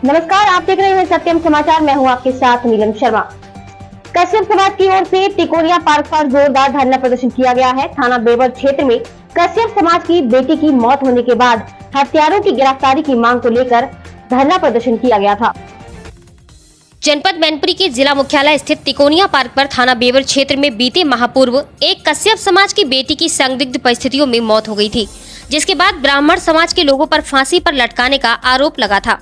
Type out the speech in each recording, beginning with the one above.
नमस्कार, आप देख रहे हैं सत्यम समाचार। मैं हूं आपके साथ नीलम शर्मा। कश्यप समाज की ओर से तिकोनिया पार्क पर जोरदार धरना प्रदर्शन किया गया है। थाना बेवर क्षेत्र में कश्यप समाज की बेटी की मौत होने के बाद हत्यारों की गिरफ्तारी की मांग को लेकर धरना प्रदर्शन किया गया था। जनपद मैनपुरी के जिला मुख्यालय स्थित तिकोनिया पार्क पर थाना बेवर क्षेत्र में बीते माह पूर्व एक कश्यप समाज की बेटी की संदिग्ध परिस्थितियों में मौत हो गई थी, जिसके बाद ब्राह्मण समाज के लोगों पर फांसी पर लटकाने का आरोप लगा था।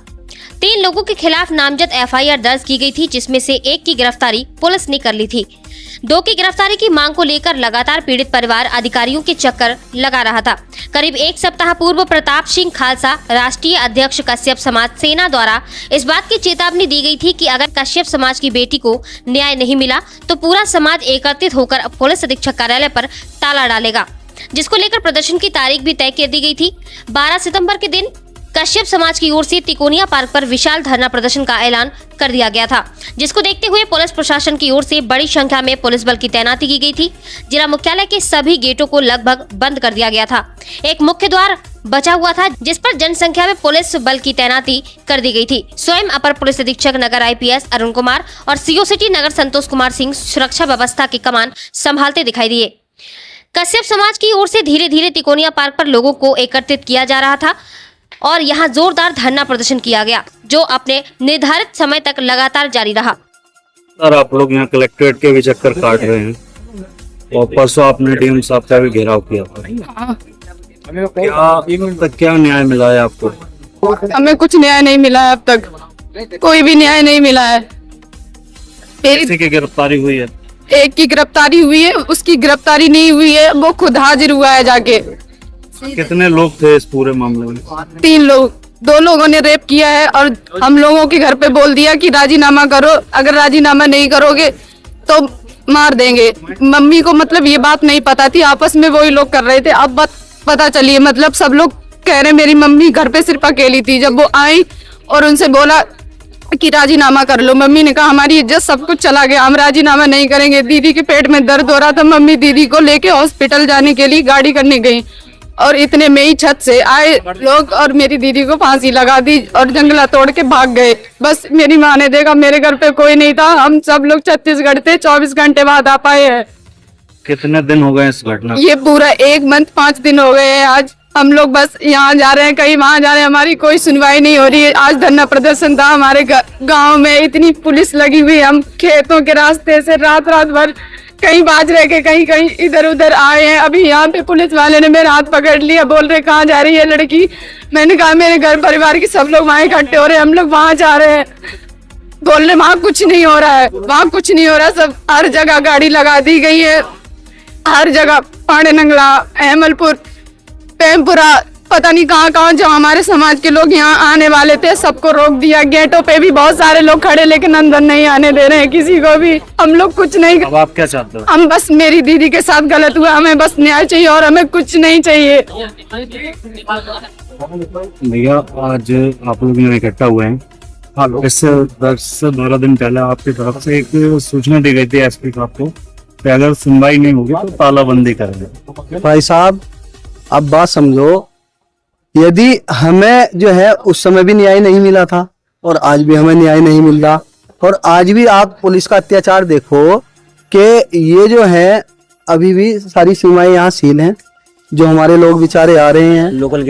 3 लोगों के खिलाफ नामजद एफआईआर दर्ज की गई थी, जिसमें से एक की गिरफ्तारी पुलिस ने कर ली थी। 2 की गिरफ्तारी की मांग को लेकर लगातार पीड़ित परिवार अधिकारियों के चक्कर लगा रहा था। करीब 1 सप्ताह पूर्व प्रताप सिंह खालसा, राष्ट्रीय अध्यक्ष कश्यप समाज सेना द्वारा इस बात की चेतावनी दी गई थी कि अगर कश्यप समाज की बेटी को न्याय नहीं मिला तो पूरा समाज एकत्रित होकर पुलिस अधीक्षक कार्यालय पर ताला डालेगा, जिसको लेकर प्रदर्शन की तारीख भी तय कर दी गई थी। 12 सितंबर के दिन कश्यप समाज की ओर से तिकोनिया पार्क पर विशाल धरना प्रदर्शन का ऐलान कर दिया गया था, जिसको देखते हुए पुलिस प्रशासन की ओर से बड़ी संख्या में पुलिस बल की तैनाती की गई थी। जिला मुख्यालय के सभी गेटों को लगभग बंद कर दिया गया था। एक मुख्य द्वार बचा हुआ था, जिस पर जनसंख्या में पुलिस बल की तैनाती कर दी गई थी। स्वयं अपर पुलिस अधीक्षक नगर IPS अरुण कुमार और CO सिटी नगर संतोष कुमार सिंह सुरक्षा व्यवस्था की कमान संभालते दिखाई दिए। कश्यप समाज की ओर से धीरे धीरे तिकोनिया पार्क पर लोगों को एकत्रित किया जा रहा था और यहाँ जोरदार धरना प्रदर्शन किया गया, जो अपने निर्धारित समय तक लगातार जारी रहा। सर, आप लोग यहाँ कलेक्ट्रेट के भी चक्कर काट रहे हैं और परसों आपने DM साहब का भी घेराव किया था। क्या न्याय मिला है आपको? हमें कुछ न्याय नहीं मिला है, अब तक कोई भी न्याय नहीं मिला है। किसी की गिरफ्तारी हुई है? एक की गिरफ्तारी हुई है, उसकी गिरफ्तारी नहीं हुई है, वो खुद हाजिर हुआ है जाके। कितने लोग थे इस पूरे मामले में? 3 लोग। 2 लोगों ने रेप किया है और हम लोगों के घर पे बोल दिया कि राजीनामा करो, अगर राजीनामा नहीं करोगे तो मार देंगे। मम्मी को मतलब ये बात नहीं पता थी, आपस में वही लोग कर रहे थे। अब बात पता चली है, मतलब सब लोग कह रहे मेरी मम्मी घर पे सिर्फ अकेली थी। जब वो आई और उनसे बोला कि राजीनामा कर लो, मम्मी ने कहा हमारी इज्जत सब कुछ चला गया, हम राजीनामा नहीं करेंगे। दीदी के पेट में दर्द हो रहा था, मम्मी दीदी को लेके हॉस्पिटल जाने के लिए गाड़ी करने गई और इतने में ही छत से आए लोग और मेरी दीदी को फांसी लगा दी और जंगला तोड़ के भाग गए। बस मेरी माँ ने देखा, मेरे घर पे कोई नहीं था, हम सब लोग छत्तीसगढ़ थे, 24 घंटे बाद आ पाए हैं। कितने दिन हो गए इस घटना? ये पूरा 1 मंथ 5 दिन हो गए हैं। आज हम लोग बस यहाँ जा रहे हैं, कहीं वहाँ जा रहे हैं, हमारी कोई सुनवाई नहीं हो रही है। आज धरना प्रदर्शन था हमारे गाँव में, इतनी पुलिस लगी हुई, हम खेतों के रास्ते से रात भर कहीं बाजरे के कहीं इधर उधर आए हैं। अभी यहाँ पे पुलिस वाले ने मेरा हाथ पकड़ लिया, बोल रहे कहाँ जा रही है लड़की। मैंने कहा मेरे घर परिवार के सब लोग वहाँ इकट्ठे हो रहे हैं, हम लोग वहाँ जा रहे हैं। बोल रहे वहाँ कुछ नहीं हो रहा है, वहाँ कुछ नहीं हो रहा, सब हर जगह गाड़ी लगा दी गई है, हर जगह पाड़े नंगला, अहमलपुर, पेमपुरा, पता नहीं कहाँ जो हमारे समाज के लोग यहाँ आने वाले थे सबको रोक दिया। गेटों पे भी बहुत सारे लोग खड़े, लेकिन अंदर नहीं आने दे रहे हैं किसी को भी। हम लोग कुछ नहीं। अब आप क्या चाहते हो? हम बस, मेरी दीदी के साथ गलत हुआ, हमें बस न्याय चाहिए और हमें कुछ नहीं चाहिए। भैया, आज आप लोग यहाँ इकट्ठा हुए हैं, इससे 10 से 12 दिन पहले आपकी तरफ से एक सूचना दी गई थी SP साहब को कि अगर सुनवाई नहीं होगी तो तालाबंदी करेंगे। भाई साहब, अब बात समझो, यदि हमें जो है उस समय भी न्याय नहीं मिला था और आज भी हमें न्याय नहीं मिल रहा, और आज भी आप पुलिस का अत्याचार देखो कि ये जो है अभी भी सारी सीमाएं यहाँ सील हैं। जो हमारे लोग बेचारे आ रहे हैं, लोकल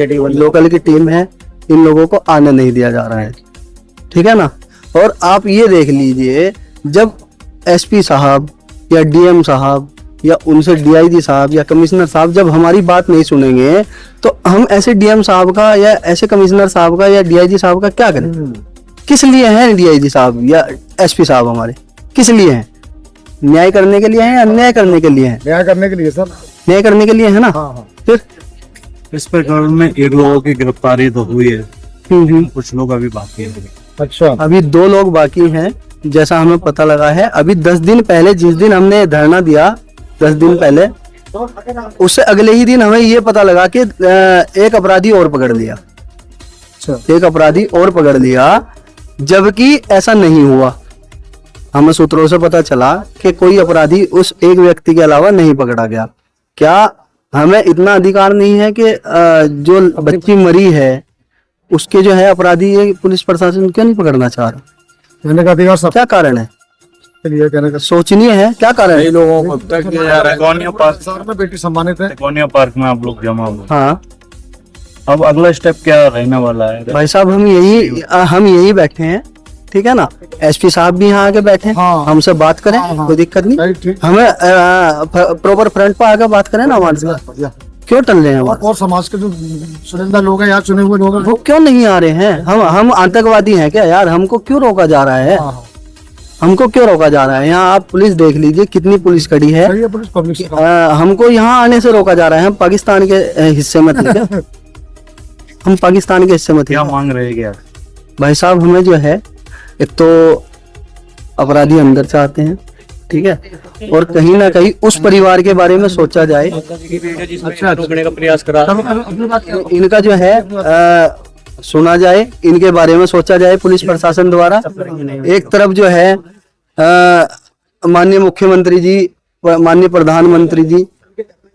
की टीम है, इन लोगों को आने नहीं दिया जा रहा है, ठीक है ना। और आप ये देख लीजिए, जब SP साहब या DM साहब या उनसे DIG साहब या कमिश्नर साहब जब हमारी बात नहीं सुनेंगे तो हम ऐसे DM साहब का या ऐसे कमिश्नर साहब का या DIG साहब का क्या करें? किस लिए हैं DIG साहब या SP साहब हमारे? किस लिए हैं? न्याय करने के लिए हैं या अन्याय करने के लिए हैं? न्याय करने के लिए सर, न्याय करने के लिए है ना। हाँ। फिर इस प्रकरण में 1 लोगों की गिरफ्तारी तो हुई है, कुछ लोग अभी बाकी हैं। अच्छा, अभी 2 लोग बाकी हैं, जैसा हमें पता लगा है। अभी 10 दिन पहले, जिस दिन हमने धरना दिया, 10 दिन पहले, उससे अगले ही दिन हमें ये पता लगा कि एक अपराधी और पकड़ लिया। एक अपराधी और पकड़ लिया, जबकि ऐसा नहीं हुआ। हमें सूत्रों से पता चला कि कोई अपराधी उस एक व्यक्ति के अलावा नहीं पकड़ा गया। क्या हमें इतना अधिकार नहीं है कि जो बच्ची मरी है उसके जो है अपराधी ये पुलिस प्रशासन क्यों नहीं पकड़ना चाह रहा? कहने का अधिकार सब क्या कारण है? ये कहने का सोचनीय है, क्या कारण है? लोगों को तक किया जा रहा है। तिकोनिया पार्क शहर में बेटी सम्मानित है। तिकोनिया पार्क में आप लोग जमा हुए, हाँ अब अगला स्टेप क्या रहने वाला है? भाई साहब, हम यही बैठे हैं, ठीक है ना। एसपी साहब भी यहाँ आके बैठे हैं, हाँ। हमसे बात करें, हाँ। कोई दिक्कत नहीं। ठीक, ठीक। हमें प्रॉपर फ्रंट पर आकर बात करें ना हमारे साथ। क्यों टल रहे हैं हमारे? और समाज के जो चुनिंदा लोग हैं, यहाँ चुने हुए लोग हैं, वो क्यों नहीं आ रहे हैं? हम आतंकवादी हैं क्या यार? हमको क्यों रोका जा रहा है? हमको क्यों रोका जा रहा है? यहाँ आप पुलिस देख लीजिए, कितनी पुलिस खड़ी है। सही है, पुलिस पब्लिक से हमको यहाँ आने से रोका जा रहा है। हम पाकिस्तान के हिस्से में थे क्या? हम पाकिस्तान के हिस्से में थे क्या मांग रहे क्या? भाई साहब, हमें जो है, एक तो अपराधी अंदर चाहते हैं, ठीक है, और कहीं ना कहीं उस परिवार के बारे में सोचा जाए। रोकने का प्रयास करा, इनका जो है सुना जाए, इनके बारे में सोचा जाए पुलिस प्रशासन द्वारा। एक तरफ जो है माननीय मुख्यमंत्री जी, माननीय प्रधानमंत्री जी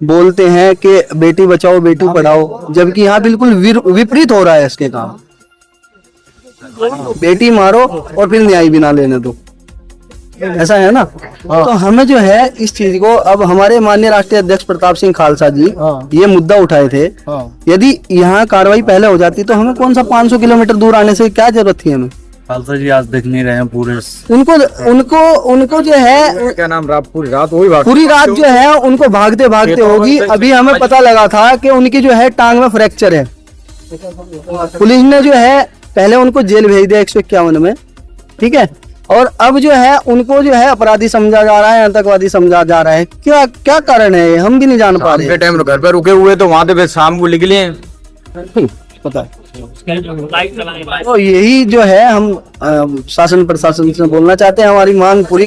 बोलते हैं कि बेटी बचाओ बेटी पढ़ाओ, जबकि यहाँ बिल्कुल विपरीत हो रहा है इसके काम। बेटी मारो और फिर न्याय भी ना लेने दो, ऐसा है ना। तो हमें जो है इस चीज को, अब हमारे माननीय राष्ट्रीय अध्यक्ष प्रताप सिंह खालसा जी ये मुद्दा उठाए थे। यदि यहाँ कार्रवाई पहले हो जाती तो हमें कौन सा 500 किलोमीटर दूर आने से क्या जरूरत थी हमें? खालसा जी आज देख नहीं रहे हैं पूरे। उनको जो है क्या नाम रहा, पूरी रात वही बात। पूरी रात जो है उनको भागते भागते होगी। अभी हमें पता लगा था कि उनकी जो है टांग में फ्रैक्चर है। पुलिस ने जो है पहले उनको जेल भेज दिया 151 में, ठीक है, और अब जो है उनको जो है अपराधी समझा जा रहा है, आतंकवादी समझा जा रहा है। क्या कारण है, हम भी नहीं जान पा रहे। टाइम घर पे रुके हुए तो वहां पे शाम को निकले, पता है। तो यही जो है हम शासन प्रशासन से बोलना चाहते हैं, हमारी मांग पूरी